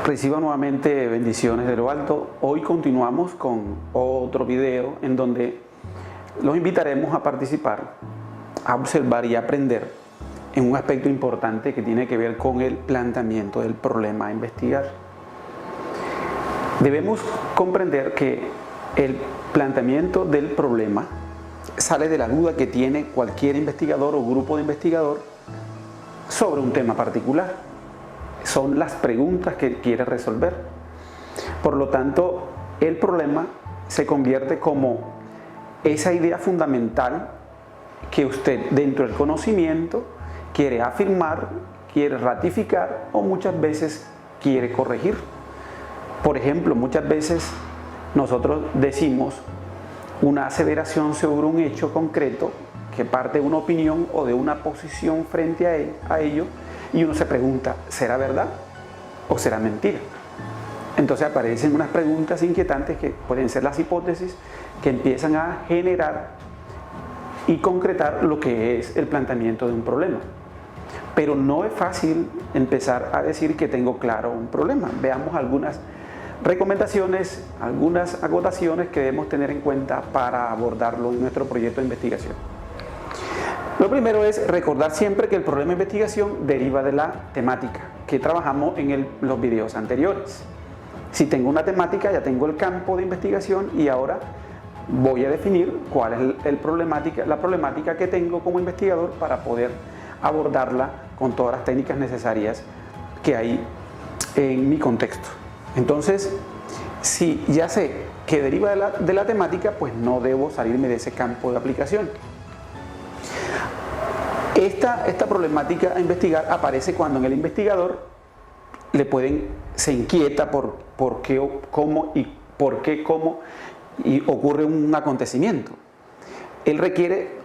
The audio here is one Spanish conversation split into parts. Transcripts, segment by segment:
Reciba nuevamente bendiciones de lo alto. Hoy continuamos con otro video en donde los invitaremos a participar, a observar y a aprender en un aspecto importante que tiene que ver con el planteamiento del problema a investigar. Debemos comprender que el planteamiento del problema sale de la duda que tiene cualquier investigador o grupo de investigador sobre un tema particular. Son las preguntas que quiere resolver. Por lo tanto, el problema se convierte como esa idea fundamental que usted dentro del conocimiento quiere afirmar, quiere ratificar o muchas veces quiere corregir. Por ejemplo, muchas veces nosotros decimos una aseveración sobre un hecho concreto que parte de una opinión o de una posición frente a ello, y uno se pregunta, ¿será verdad o será mentira? Entonces aparecen unas preguntas inquietantes que pueden ser las hipótesis que empiezan a generar y concretar lo que es el planteamiento de un problema. Pero no es fácil empezar a decir que tengo claro un problema. Veamos algunas recomendaciones, algunas acotaciones que debemos tener en cuenta para abordarlo en nuestro proyecto de investigación. Lo primero es recordar siempre que el problema de investigación deriva de la temática que trabajamos en los videos anteriores. Si tengo una temática, ya tengo el campo de investigación y ahora voy a definir cuál es la problemática que tengo como investigador para poder abordarla con todas las técnicas necesarias que hay en mi contexto. Entonces, si ya sé que deriva de la temática, pues no debo salirme de ese campo de aplicación. Esta problemática a investigar aparece cuando en el investigador se inquieta por qué, cómo y ocurre un acontecimiento. Él requiere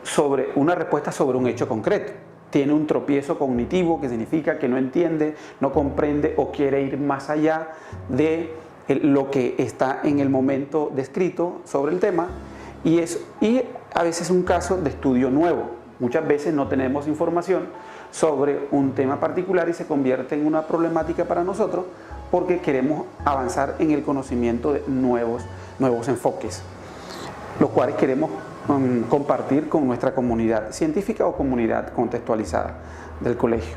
una respuesta sobre un hecho concreto. Tiene un tropiezo cognitivo, que significa que no entiende, no comprende o quiere ir más allá de lo que está en el momento descrito sobre el tema, y a veces es un caso de estudio nuevo. Muchas veces no tenemos información sobre un tema particular y se convierte en una problemática para nosotros porque queremos avanzar en el conocimiento de nuevos enfoques, los cuales queremos compartir con nuestra comunidad científica o comunidad contextualizada del colegio.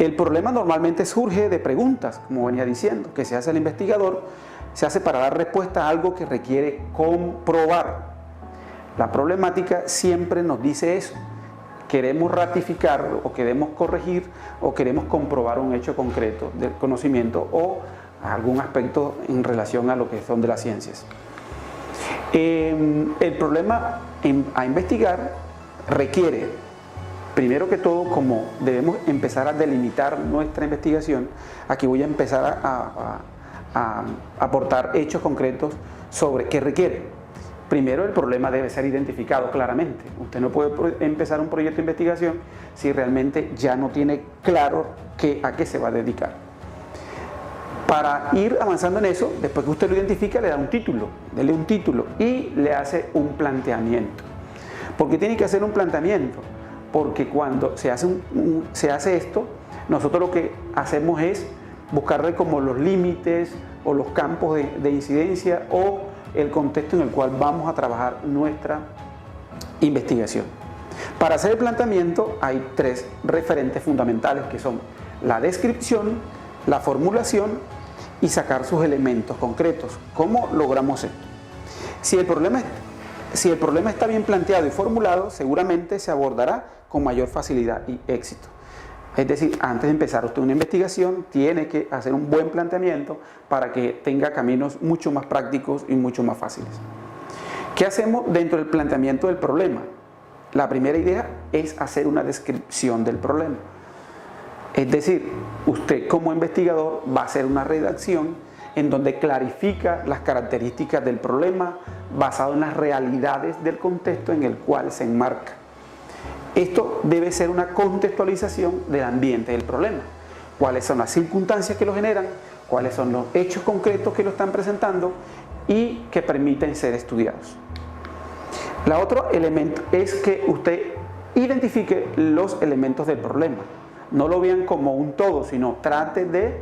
El problema normalmente surge de preguntas, como venía diciendo, que se hace el investigador, se hace para dar respuesta a algo que requiere comprobar. La problemática siempre nos dice eso. Queremos ratificar o queremos corregir o queremos comprobar un hecho concreto del conocimiento o algún aspecto en relación a lo que son de las ciencias. El problema a investigar requiere, primero que todo, como debemos empezar a delimitar nuestra investigación, aquí voy a empezar a aportar hechos concretos sobre qué requiere. Primero, el problema debe ser identificado claramente. Usted no puede empezar un proyecto de investigación si realmente ya no tiene claro a qué se va a dedicar. Para ir avanzando en eso, después que usted lo identifica, le da un título, dele un título y le hace un planteamiento. ¿Por qué tiene que hacer un planteamiento? Porque cuando se hace esto, nosotros lo que hacemos es buscarle como los límites o los campos de incidencia o el contexto en el cual vamos a trabajar nuestra investigación. Para hacer el planteamiento hay tres referentes fundamentales, que son la descripción, la formulación y sacar sus elementos concretos. ¿Cómo logramos esto? Si el problema está bien planteado y formulado, seguramente se abordará con mayor facilidad y éxito. Es decir, antes de empezar usted una investigación, tiene que hacer un buen planteamiento para que tenga caminos mucho más prácticos y mucho más fáciles. ¿Qué hacemos dentro del planteamiento del problema? La primera idea es hacer una descripción del problema. Es decir, usted como investigador va a hacer una redacción en donde clarifica las características del problema basado en las realidades del contexto en el cual se enmarca. Esto debe ser una contextualización del ambiente del problema. ¿Cuáles son las circunstancias que lo generan? ¿Cuáles son los hechos concretos que lo están presentando y que permiten ser estudiados? El otro elemento es que usted identifique los elementos del problema. No lo vean como un todo, sino trate de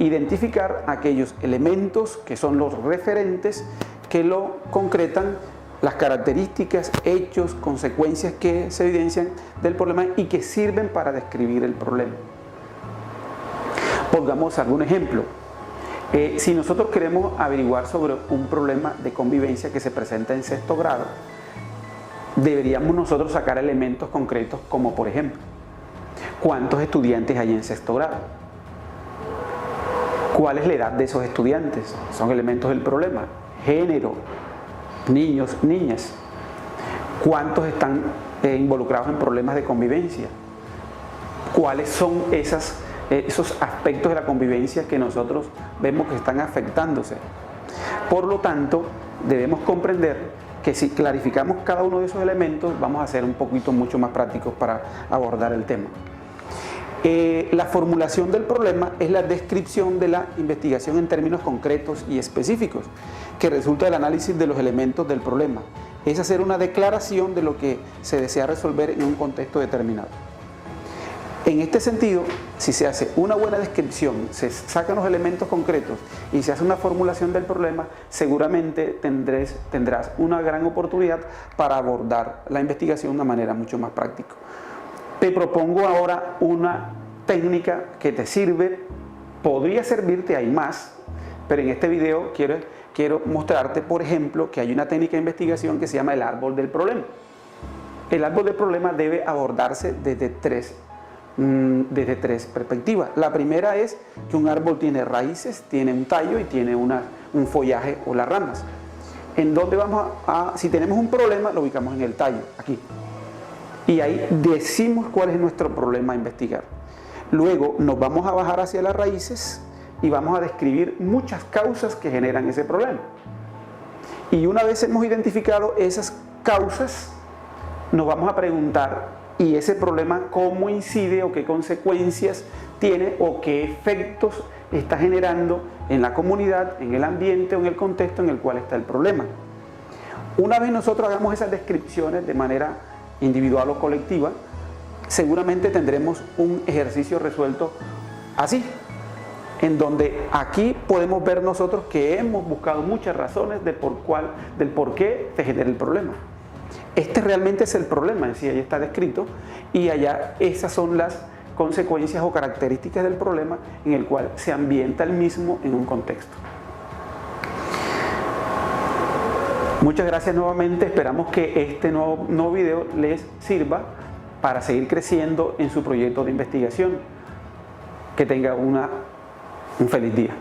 identificar aquellos elementos que son los referentes que lo concretan, las características, hechos, consecuencias que se evidencian del problema y que sirven para describir el problema. Pongamos algún ejemplo. Si nosotros queremos averiguar sobre un problema de convivencia que se presenta en sexto grado, deberíamos nosotros sacar elementos concretos como, por ejemplo, ¿cuántos estudiantes hay en sexto grado? ¿Cuál es la edad de esos estudiantes? Son elementos del problema. Género, niños, niñas. ¿Cuántos están involucrados en problemas de convivencia? ¿Cuáles son esos aspectos de la convivencia que nosotros vemos que están afectándose? Por lo tanto, debemos comprender que si clarificamos cada uno de esos elementos, vamos a ser un poquito mucho más prácticos para abordar el tema. La formulación del problema es la descripción de la investigación en términos concretos y específicos, que resulta del análisis de los elementos del problema. Es hacer una declaración de lo que se desea resolver en un contexto determinado. En este sentido, si se hace una buena descripción, se sacan los elementos concretos y se hace una formulación del problema, seguramente tendrás una gran oportunidad para abordar la investigación de una manera mucho más práctica. Te propongo ahora una técnica que te sirve, podría servirte, hay más, pero en este video quiero mostrarte, por ejemplo, que hay una técnica de investigación que se llama el árbol del problema. El árbol del problema debe abordarse desde tres perspectivas. La primera es que un árbol tiene raíces, tiene un tallo y tiene un follaje o las ramas. En donde si tenemos un problema, lo ubicamos en el tallo, aquí. Y ahí decimos cuál es nuestro problema a investigar. Luego nos vamos a bajar hacia las raíces y vamos a describir muchas causas que generan ese problema. Y una vez hemos identificado esas causas, nos vamos a preguntar, ¿y ese problema cómo incide o qué consecuencias tiene o qué efectos está generando en la comunidad, en el ambiente o en el contexto en el cual está el problema? Una vez nosotros hagamos esas descripciones de manera individual o colectiva, seguramente tendremos un ejercicio resuelto así, en donde aquí podemos ver nosotros que hemos buscado muchas razones del por qué se genera el problema. Este realmente es el problema, en sí, ahí está descrito, y allá esas son las consecuencias o características del problema en el cual se ambienta el mismo en un contexto. Muchas gracias nuevamente, esperamos que este nuevo video les sirva para seguir creciendo en su proyecto de investigación. Que tenga un feliz día.